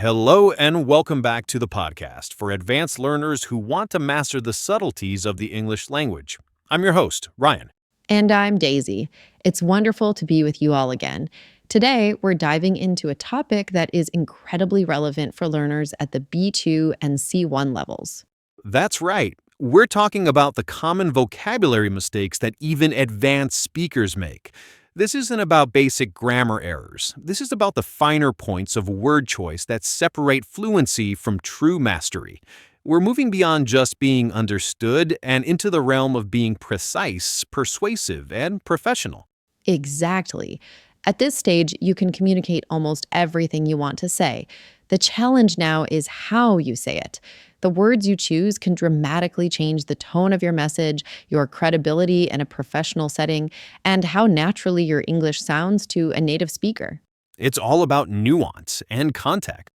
Hello and welcome back to the podcast for advanced learners who want to master the subtleties of the English language. I'm your host, Ryan. And I'm Daisy. It's wonderful to be with you all again. Today, we're diving into a topic that is incredibly relevant for learners at the B2 and C1 levels. That's right. We're talking about the common vocabulary mistakes that even advanced speakers make. This isn't about basic grammar errors. This is about the finer points of word choice that separate fluency from true mastery. We're moving beyond just being understood and into the realm of being precise, persuasive, and professional. Exactly. At this stage, you can communicate almost everything you want to say. The challenge now is how you say it. The words you choose can dramatically change the tone of your message, your credibility in a professional setting, and how naturally your English sounds to a native speaker. It's all about nuance and context.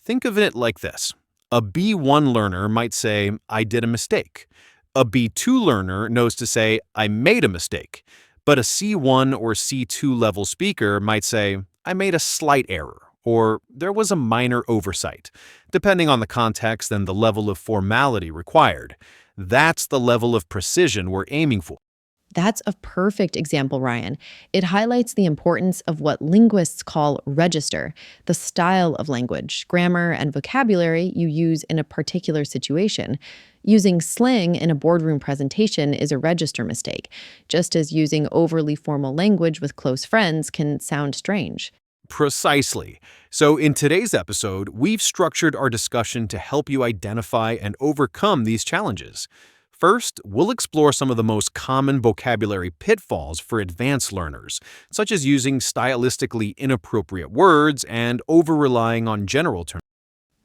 Think of it like this. A B1 learner might say, I did a mistake. A B2 learner knows to say, I made a mistake. But a C1 or C2 level speaker might say, I made a slight error, or there was a minor oversight, depending on the context and the level of formality required. That's the level of precision we're aiming for. That's a perfect example, Ryan. It highlights the importance of what linguists call register, the style of language, grammar, and vocabulary you use in a particular situation. Using slang in a boardroom presentation is a register mistake, just as using overly formal language with close friends can sound strange. Precisely. So in today's episode, we've structured our discussion to help you identify and overcome these challenges. First, we'll explore some of the most common vocabulary pitfalls for advanced learners, such as using stylistically inappropriate words and over-relying on general terms.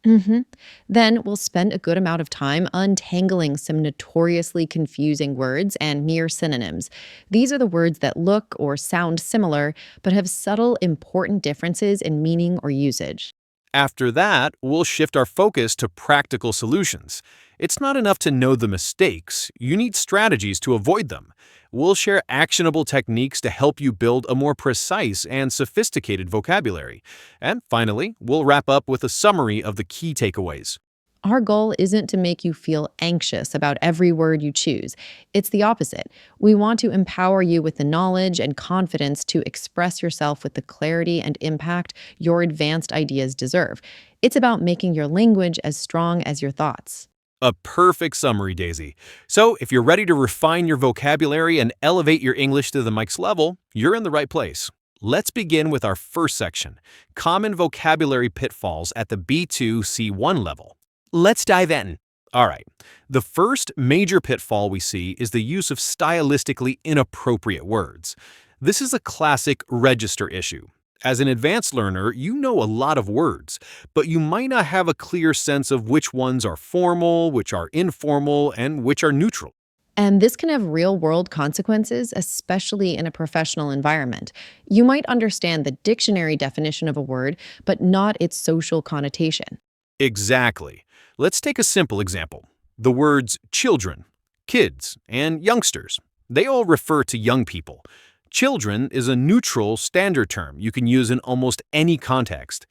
hmm Then we'll spend a good amount of time untangling some notoriously confusing words and mere synonyms. These are the words that look or sound similar, but have subtle, important differences in meaning or usage. After that, we'll shift our focus to practical solutions. It's not enough to know the mistakes, you need strategies to avoid them. We'll share actionable techniques to help you build a more precise and sophisticated vocabulary. And finally, we'll wrap up with a summary of the key takeaways. Our goal isn't to make you feel anxious about every word you choose. It's the opposite. We want to empower you with the knowledge and confidence to express yourself with the clarity and impact your advanced ideas deserve. It's about making your language as strong as your thoughts. A perfect summary, Daisy. So, if you're ready to refine your vocabulary and elevate your English to the next level, you're in the right place. Let's begin with our first section, common vocabulary pitfalls at the B2 C1 level. Let's dive in. All right. The first major pitfall we see is the use of stylistically inappropriate words. This is a classic register issue. As an advanced learner, you know a lot of words, but you might not have a clear sense of which ones are formal, which are informal, and which are neutral. And this can have real world consequences, especially in a professional environment. You might understand the dictionary definition of a word, but not its social connotation. Exactly. Let's take a simple example. The words children, kids, and youngsters. They all refer to young people. Children is a neutral standard term you can use in almost any context.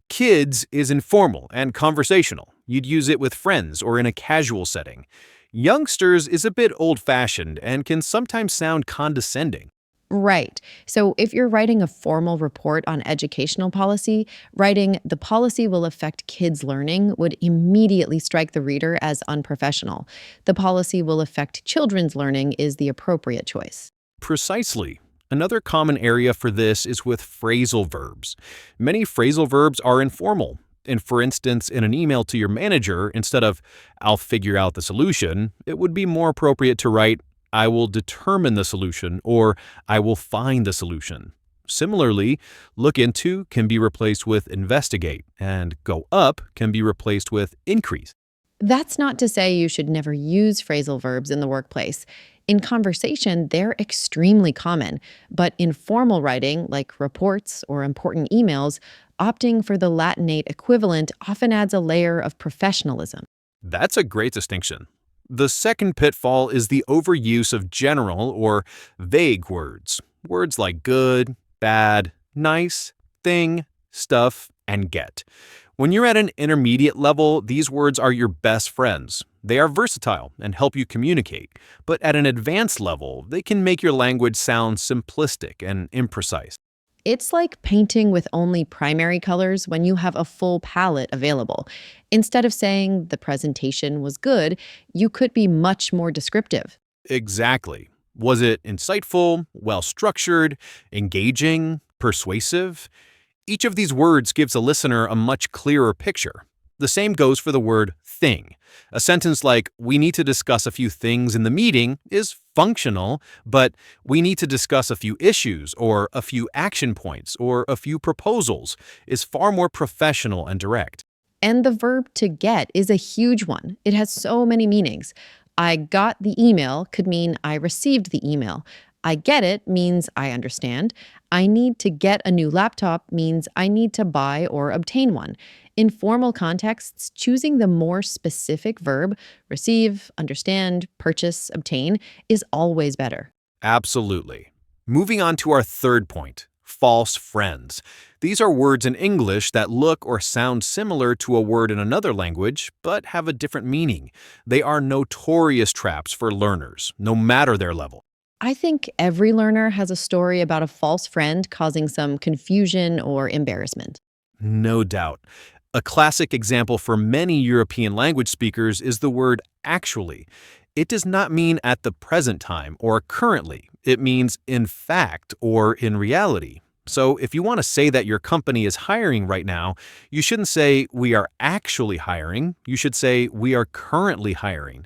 Kids is informal and conversational. You'd use it with friends or in a casual setting. Youngsters is a bit old-fashioned and can sometimes sound condescending. Right. So if you're writing a formal report on educational policy, writing "the policy will affect kids' learning" would immediately strike the reader as unprofessional. "The policy will affect children's learning" is the appropriate choice. Precisely. Another common area for this is with phrasal verbs. Many phrasal verbs are informal. And for instance, in an email to your manager, instead of "I'll figure out the solution," it would be more appropriate to write "I will determine the solution" or "I will find the solution." Similarly, "look into" can be replaced with "investigate," and "go up" can be replaced with "increase." That's not to say you should never use phrasal verbs in the workplace. In conversation, they're extremely common, but in formal writing, like reports or important emails, opting for the Latinate equivalent often adds a layer of professionalism. That's a great distinction. The second pitfall is the overuse of general or vague words. Words like good, bad, nice, thing, stuff, and get. When you're at an intermediate level, these words are your best friends. They are versatile and help you communicate, but at an advanced level, they can make your language sound simplistic and imprecise. It's like painting with only primary colors when you have a full palette available. Instead of saying the presentation was good, you could be much more descriptive. Exactly. Was it insightful, well structured, engaging, persuasive? Each of these words gives a listener a much clearer picture. The same goes for the word thing. A sentence like, we need to discuss a few things in the meeting is functional, but we need to discuss a few issues or a few action points or a few proposals is far more professional and direct. And the verb to get is a huge one. It has so many meanings. I got the email could mean I received the email. I get it means I understand. I need to get a new laptop means I need to buy or obtain one. In formal contexts, choosing the more specific verb, receive, understand, purchase, obtain, is always better. Absolutely. Moving on to our third point, false friends. These are words in English that look or sound similar to a word in another language, but have a different meaning. They are notorious traps for learners, no matter their level. I think every learner has a story about a false friend causing some confusion or embarrassment. No doubt. A classic example for many European language speakers is the word actually. It does not mean at the present time or currently. It means in fact or in reality. So if you want to say that your company is hiring right now, you shouldn't say we are actually hiring. You should say we are currently hiring.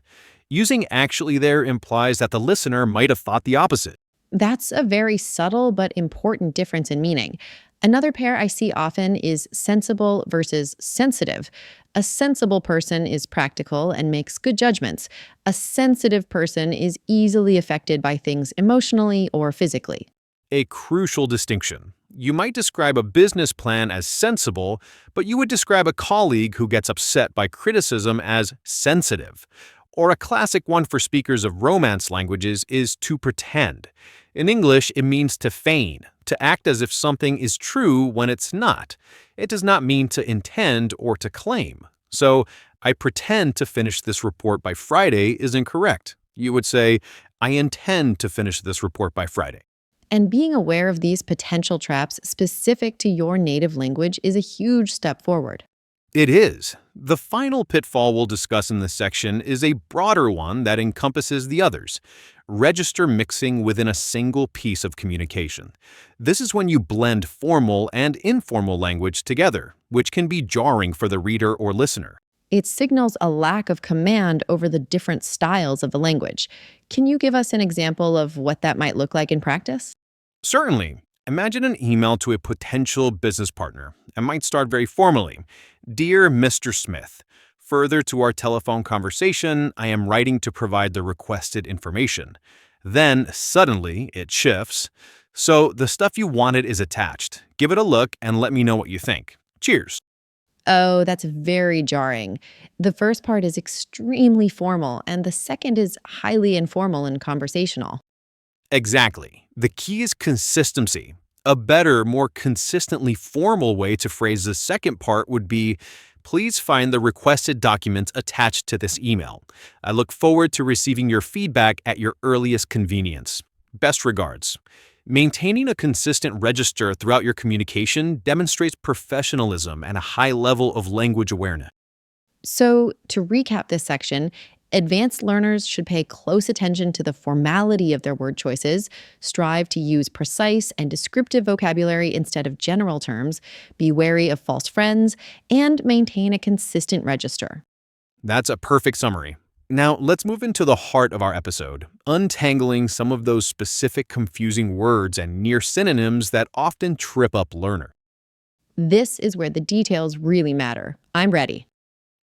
Using actually there implies that the listener might have thought the opposite. That's a very subtle but important difference in meaning. Another pair I see often is sensible versus sensitive. A sensible person is practical and makes good judgments. A sensitive person is easily affected by things emotionally or physically. A crucial distinction. You might describe a business plan as sensible, but you would describe a colleague who gets upset by criticism as sensitive. Or a classic one for speakers of Romance languages is to pretend. In English, it means to feign, to act as if something is true when it's not. It does not mean to intend or to claim. So, I pretend to finish this report by Friday is incorrect. You would say, I intend to finish this report by Friday. And being aware of these potential traps specific to your native language is a huge step forward. It is. The final pitfall we'll discuss in this section is a broader one that encompasses the others. Register mixing within a single piece of communication. This is when you blend formal and informal language together, which can be jarring for the reader or listener. It signals a lack of command over the different styles of the language. Can you give us an example of what that might look like in practice? Certainly. Imagine an email to a potential business partner. It might start very formally. Dear Mr. Smith, further to our telephone conversation, I am writing to provide the requested information. Then, suddenly, it shifts. So, the stuff you wanted is attached. Give it a look and let me know what you think. Cheers. Oh, that's very jarring. The first part is extremely formal, and the second is highly informal and conversational. Exactly. The key is consistency. A better, more consistently formal way to phrase the second part would be, please find the requested documents attached to this email. I look forward to receiving your feedback at your earliest convenience. Best regards. Maintaining a consistent register throughout your communication demonstrates professionalism and a high level of language awareness. So, to recap this section, advanced learners should pay close attention to the formality of their word choices, strive to use precise and descriptive vocabulary instead of general terms, be wary of false friends, and maintain a consistent register. That's a perfect summary. Now, let's move into the heart of our episode, untangling some of those specific confusing words and near synonyms that often trip up learners. This is where the details really matter. I'm ready.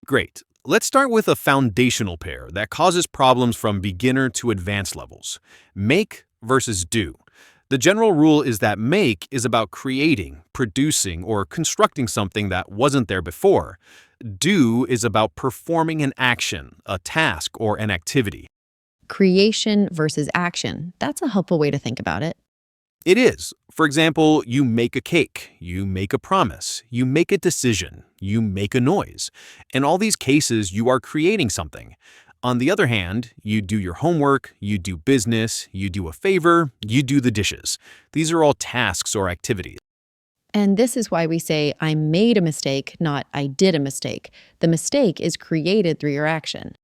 Great. Let's start with a foundational pair that causes problems from beginner to advanced levels. Make versus do. The general rule is that make is about creating, producing, or constructing something that wasn't there before. Do is about performing an action, a task, or an activity. Creation versus action. That's a helpful way to think about it. It is. For example, you make a cake, you make a promise, you make a decision, you make a noise. In all these cases, you are creating something. On the other hand, you do your homework, you do business, you do a favor, you do the dishes. These are all tasks or activities. And this is why we say, I made a mistake, not I did a mistake. The mistake is created through your action.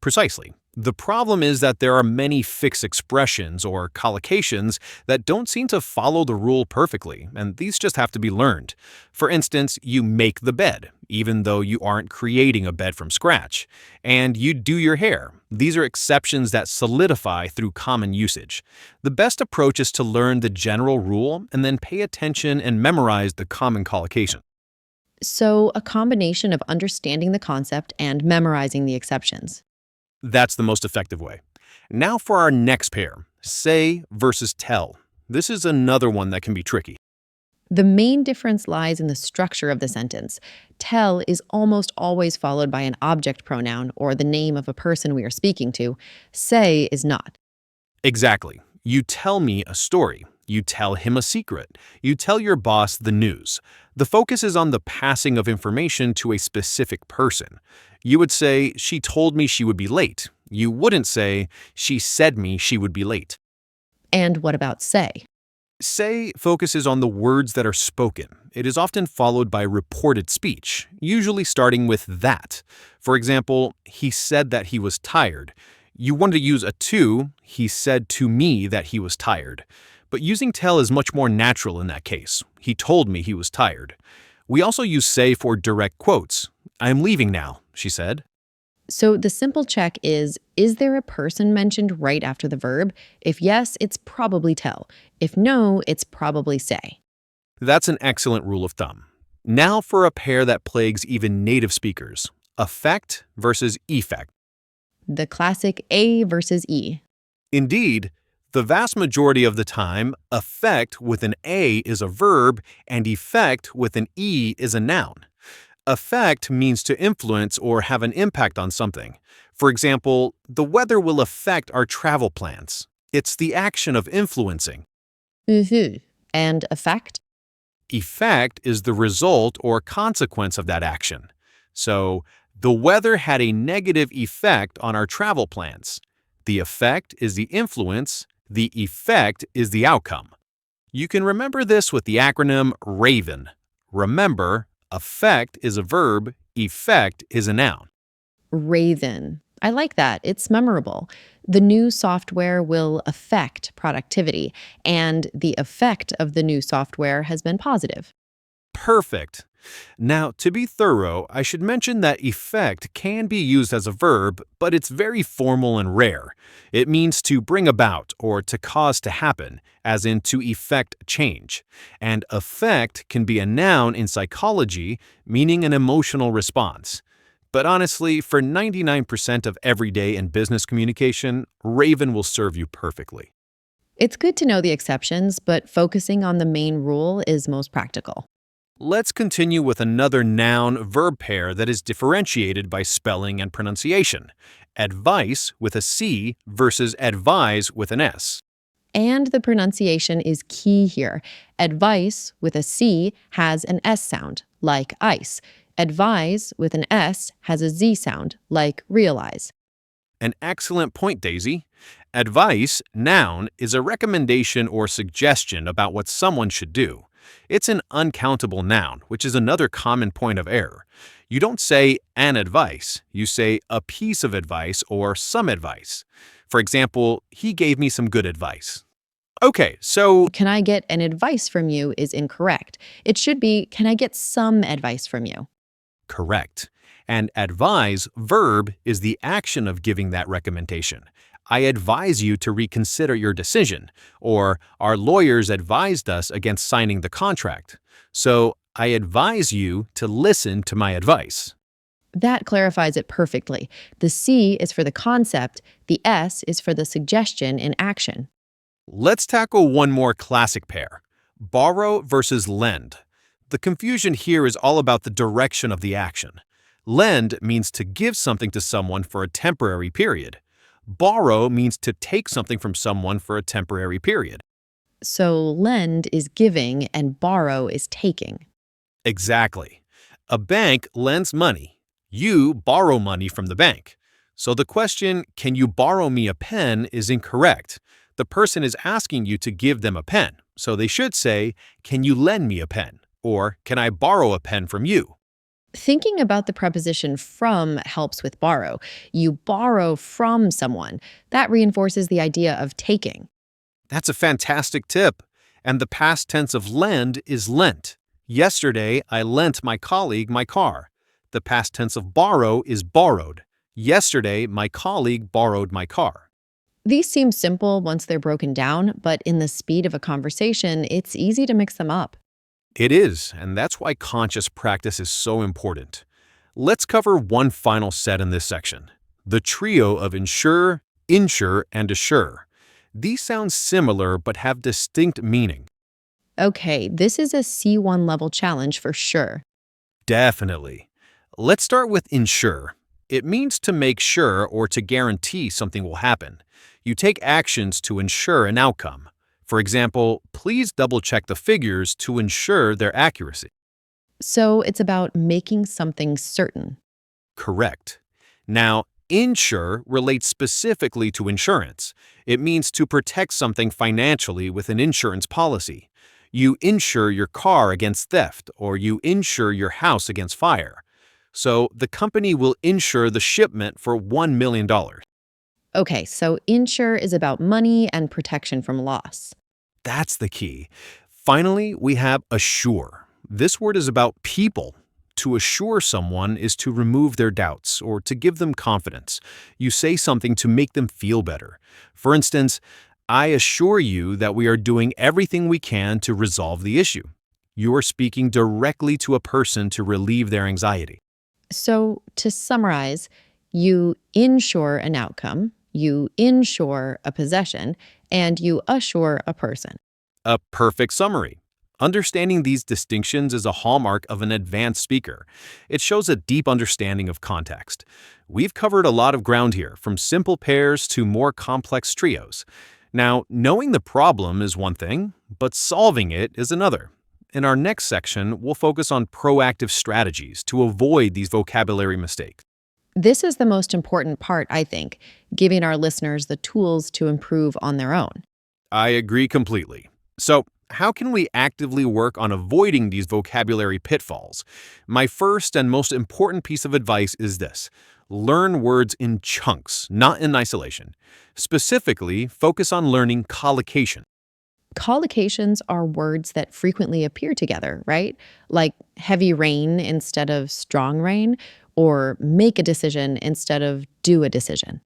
Precisely. The problem is that there are many fixed expressions or collocations that don't seem to follow the rule perfectly, and these just have to be learned. For instance, you make the bed, even though you aren't creating a bed from scratch. And you do your hair. These are exceptions that solidify through common usage. The best approach is to learn the general rule and then pay attention and memorize the common collocation. So, a combination of understanding the concept and memorizing the exceptions. That's the most effective way. Now for our next pair, say versus tell. This is another one that can be tricky. The main difference lies in the structure of the sentence. Tell is almost always followed by an object pronoun or the name of a person we are speaking to. Say is not. Exactly. You tell me a story. You tell him a secret. You tell your boss the news. The focus is on the passing of information to a specific person. You would say, she told me she would be late. You wouldn't say, she said me she would be late. And what about say? Say focuses on the words that are spoken. It is often followed by reported speech, usually starting with that. For example, he said that he was tired. You wanted to use a to, he said to me that he was tired. But using tell is much more natural in that case. He told me he was tired. We also use say for direct quotes. I'm leaving now, she said. So the simple check is there a person mentioned right after the verb? If yes, it's probably tell. If no, it's probably say. That's an excellent rule of thumb. Now for a pair that plagues even native speakers. Affect versus effect. The classic A versus E. Indeed, the vast majority of the time, affect with an A is a verb and effect with an E is a noun. Affect means to influence or have an impact on something. For example, the weather will affect our travel plans. It's the action of influencing. And effect? Effect is the result or consequence of that action. So, the weather had a negative effect on our travel plans. The effect is the influence, the effect is the outcome. You can remember this with the acronym RAVEN. Remember, affect is a verb, effect is a noun. Raven. I like that. It's memorable. The new software will affect productivity, and the effect of the new software has been positive. Perfect. Now, to be thorough, I should mention that effect can be used as a verb, but it's very formal and rare. It means to bring about or to cause to happen, as in to effect change. And affect can be a noun in psychology, meaning an emotional response. But honestly, for 99% of everyday and business communication, Raven will serve you perfectly. It's good to know the exceptions, but focusing on the main rule is most practical. Let's continue with another noun-verb pair that is differentiated by spelling and pronunciation. Advice with a C versus advise with an S. And the pronunciation is key here. Advice with a C has an S sound, like ice. Advise with an S has a Z sound, like realize. An excellent point, Daisy. Advice, noun, is a recommendation or suggestion about what someone should do. It's an uncountable noun, which is another common point of error. You don't say an advice, you say a piece of advice or some advice. For example, he gave me some good advice. Okay, so Can I get an advice from you is incorrect. It should be, can I get some advice from you? correct. And advise, verb, is the action of giving that recommendation. I advise you to reconsider your decision, or our lawyers advised us against signing the contract. So I advise you to listen to my advice. That clarifies it perfectly. The C is for the concept, the S is for the suggestion in action. Let's tackle one more classic pair, borrow versus lend. The confusion here is all about the direction of the action. Lend means to give something to someone for a temporary period. Borrow means to take something from someone for a temporary period. So lend is giving and borrow is taking. Exactly. A bank lends money. You borrow money from the bank. So the question, can you borrow me a pen, is incorrect. The person is asking you to give them a pen. So they should say, can you lend me a pen? Or can I borrow a pen from you? Thinking about the preposition from helps with borrow. You borrow from someone. That reinforces the idea of taking. That's a fantastic tip. And the past tense of lend is lent. Yesterday, I lent my colleague my car. The past tense of borrow is borrowed. Yesterday, my colleague borrowed my car. These seem simple once they're broken down, but in the speed of a conversation, it's easy to mix them up. It is, and that's why conscious practice is so important. Let's cover one final set in this section, the trio of insure, insure, and assure. These sound similar but have distinct meaning. Okay, this is a C1 level challenge for sure. Definitely. Let's start with insure. It means to make sure or to guarantee something will happen. You take actions to ensure an outcome. For example, please double-check the figures to ensure their accuracy. So it's about making something certain. Correct. Now, insure relates specifically to insurance. It means to protect something financially with an insurance policy. You insure your car against theft, or you insure your house against fire. So the company will insure the shipment for $1 million. Okay, so insure is about money and protection from loss. That's the key. Finally, we have assure. This word is about people. To assure someone is to remove their doubts or to give them confidence. You say something to make them feel better. For instance, I assure you that we are doing everything we can to resolve the issue. You are speaking directly to a person to relieve their anxiety. So to summarize, you insure an outcome, you insure a possession, and you assure a person. A perfect summary. Understanding these distinctions is a hallmark of an advanced speaker. It shows a deep understanding of context. We've covered a lot of ground here, from simple pairs to more complex trios. Now, knowing the problem is one thing, but solving it is another. In our next section, we'll focus on proactive strategies to avoid these vocabulary mistakes. This is the most important part, I think, giving our listeners the tools to improve on their own. I agree completely. So, how can we actively work on avoiding these vocabulary pitfalls? My first and most important piece of advice is this: learn words in chunks, not in isolation. Specifically, focus on learning collocation. Collocations are words that frequently appear together, right? Like heavy rain instead of strong rain, or make a decision instead of do a decision.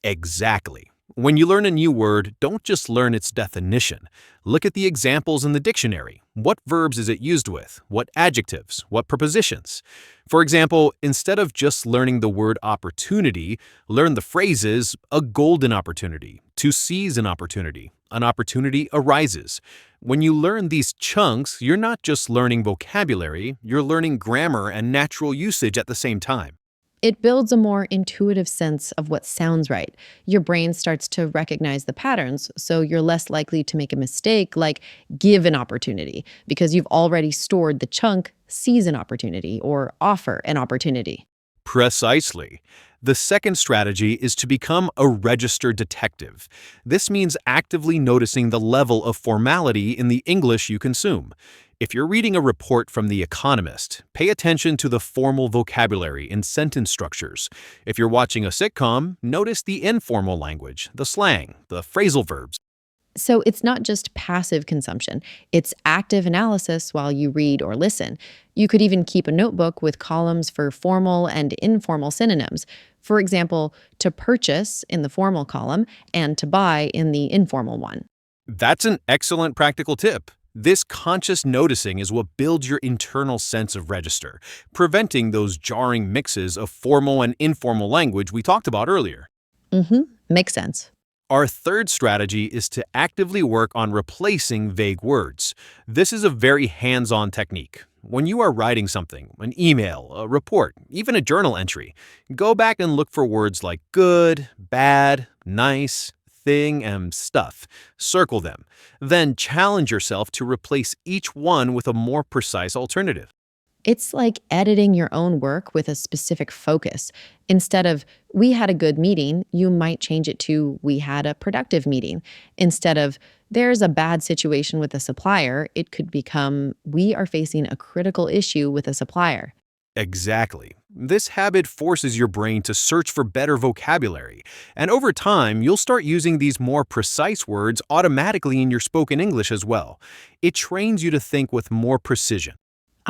Exactly. When you learn a new word, don't just learn its definition. Look at the examples in the dictionary. What verbs is it used with? What adjectives? What prepositions? For example, instead of just learning the word opportunity, learn the phrases a golden opportunity, to seize an opportunity arises. When you learn these chunks, you're not just learning vocabulary, you're learning grammar and natural usage at the same time. It builds a more intuitive sense of what sounds right. Your brain starts to recognize the patterns, so you're less likely to make a mistake like give an opportunity because you've already stored the chunk seize an opportunity or offer an opportunity. Precisely. The second strategy is to become a registered detective. This means actively noticing the level of formality in the English you consume. If you're reading a report from The Economist, pay attention to the formal vocabulary in sentence structures. If you're watching a sitcom, notice the informal language, the slang, the phrasal verbs. So it's not just passive consumption, it's active analysis while you read or listen. You could even keep a notebook with columns for formal and informal synonyms. For example, to purchase in the formal column and to buy in the informal one. That's an excellent practical tip. This conscious noticing is what builds your internal sense of register, preventing those jarring mixes of formal and informal language we talked about earlier. Makes sense. Our third strategy is to actively work on replacing vague words. This is a very hands-on technique. When you are writing something, an email, a report, even a journal entry, go back and look for words like good, bad, nice, thing, and stuff. Circle them. Then challenge yourself to replace each one with a more precise alternative. It's like editing your own work with a specific focus. Instead of, we had a good meeting, you might change it to, we had a productive meeting. Instead of, there's a bad situation with a supplier, it could become, we are facing a critical issue with a supplier. Exactly. This habit forces your brain to search for better vocabulary, and over time, you'll start using these more precise words automatically in your spoken English as well. It trains you to think with more precision.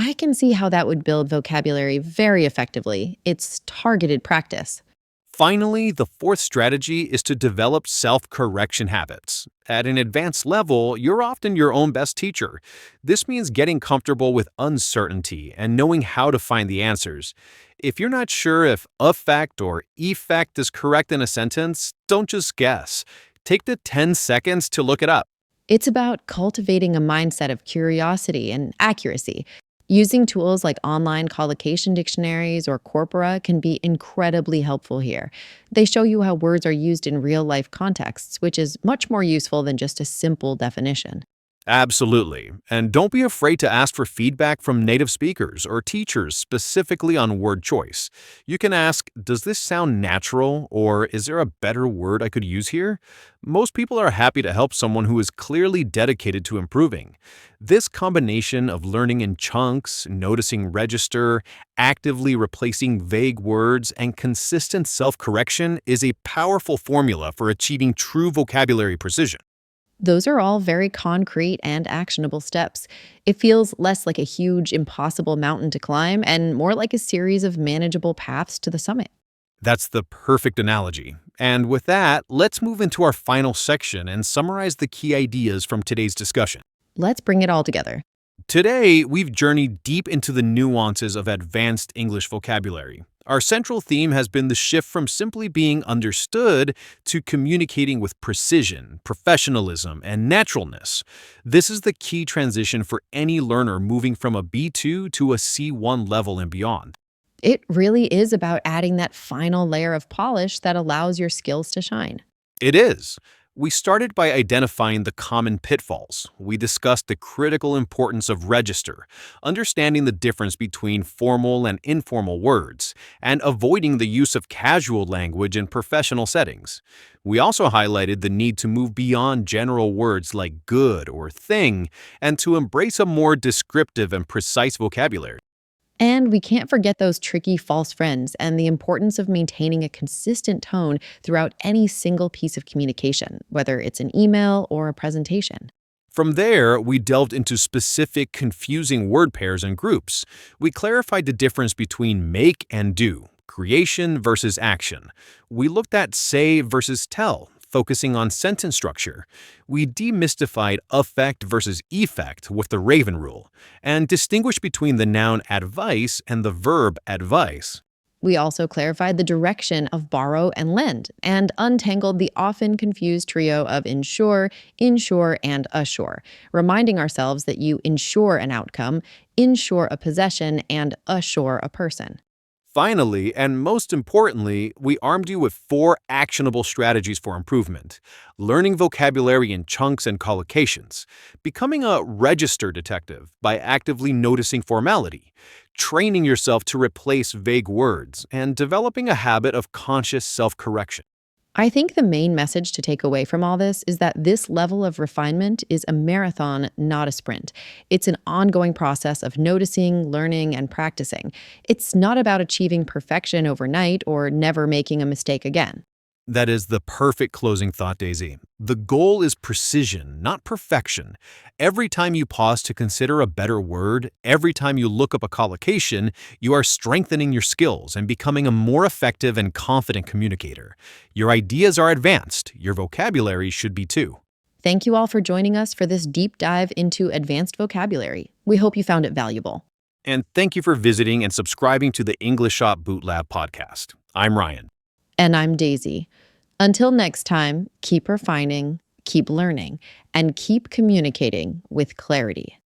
I can see how that would build vocabulary very effectively. It's targeted practice. Finally, the fourth strategy is to develop self-correction habits. At an advanced level, you're often your own best teacher. This means getting comfortable with uncertainty and knowing how to find the answers. If you're not sure if affect or effect is correct in a sentence, don't just guess. Take the 10 seconds to look it up. It's about cultivating a mindset of curiosity and accuracy. Using tools like online collocation dictionaries or corpora can be incredibly helpful here. They show you how words are used in real life contexts, which is much more useful than just a simple definition. Absolutely. And don't be afraid to ask for feedback from native speakers or teachers specifically on word choice. You can ask, does this sound natural, or is there a better word I could use here? Most people are happy to help someone who is clearly dedicated to improving. This combination of learning in chunks, noticing register, actively replacing vague words, and consistent self-correction is a powerful formula for achieving true vocabulary precision. Those are all very concrete and actionable steps. It feels less like a huge, impossible mountain to climb and more like a series of manageable paths to the summit. That's the perfect analogy. And with that, let's move into our final section and summarize the key ideas from today's discussion. Let's bring it all together. Today, we've journeyed deep into the nuances of advanced English vocabulary. Our central theme has been the shift from simply being understood to communicating with precision, professionalism, and naturalness. This is the key transition for any learner moving from a B2 to a C1 level and beyond. It really is about adding that final layer of polish that allows your skills to shine. It is. We started by identifying the common pitfalls. We discussed the critical importance of register, understanding the difference between formal and informal words, and avoiding the use of casual language in professional settings. We also highlighted the need to move beyond general words like good or thing and to embrace a more descriptive and precise vocabulary. And we can't forget those tricky false friends and the importance of maintaining a consistent tone throughout any single piece of communication, whether it's an email or a presentation. From there, we delved into specific confusing word pairs and groups. We clarified the difference between make and do, creation versus action. We looked at say versus tell, focusing on sentence structure. We demystified affect versus effect with the Raven rule, and distinguished between the noun advice and the verb advice. We also clarified the direction of borrow and lend, and untangled the often confused trio of insure, and assure, reminding ourselves that you ensure an outcome, insure a possession, and assure a person. Finally, and most importantly, we armed you with 4 actionable strategies for improvement: learning vocabulary in chunks and collocations, becoming a register detective by actively noticing formality, training yourself to replace vague words, and developing a habit of conscious self-correction. I think the main message to take away from all this is that this level of refinement is a marathon, not a sprint. It's an ongoing process of noticing, learning, and practicing. It's not about achieving perfection overnight or never making a mistake again. That is the perfect closing thought, Daisy. The goal is precision, not perfection. Every time you pause to consider a better word, every time you look up a collocation, you are strengthening your skills and becoming a more effective and confident communicator. Your ideas are advanced. Your vocabulary should be too. Thank you all for joining us for this deep dive into advanced vocabulary. We hope you found it valuable. And thank you for visiting and subscribing to the English Shop Boot Lab podcast. I'm Ryan. And I'm Daisy. Until next time, keep refining, keep learning, and keep communicating with clarity.